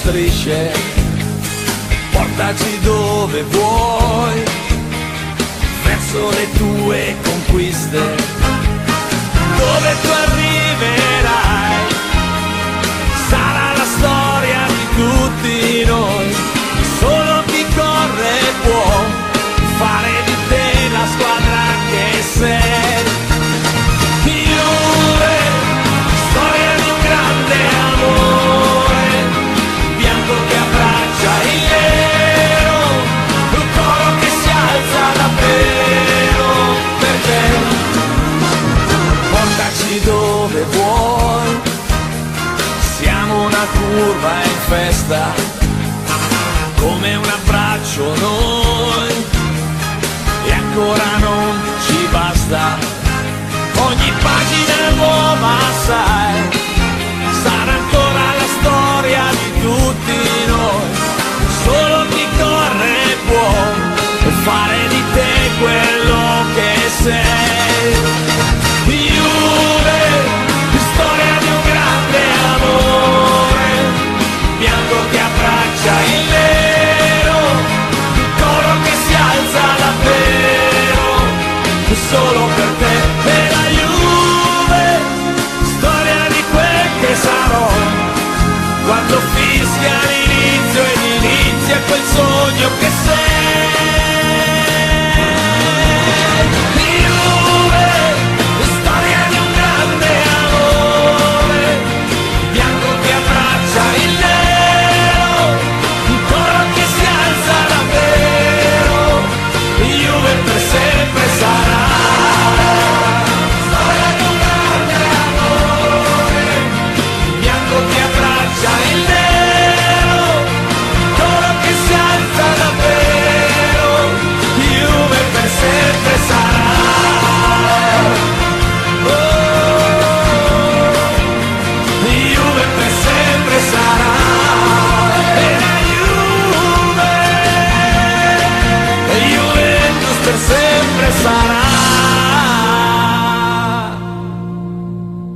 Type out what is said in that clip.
strisce, portaci dove vuoi, verso le tue conquiste, dove tu arriverai, sarà la storia di tutti noi, solo chi corre può fare di te la squadra che sei. Juve, storia di un grande amore, bianco che abbraccia il nero, un coro che si alza davvero per te. Portaci dove vuoi, siamo una curva in festa, come un abbraccio noi, e ancora non ci basta. Ogni pagina nuova, sai, sarà ancora la storia di tutti noi, solo chi corre può fare di te quello che sei.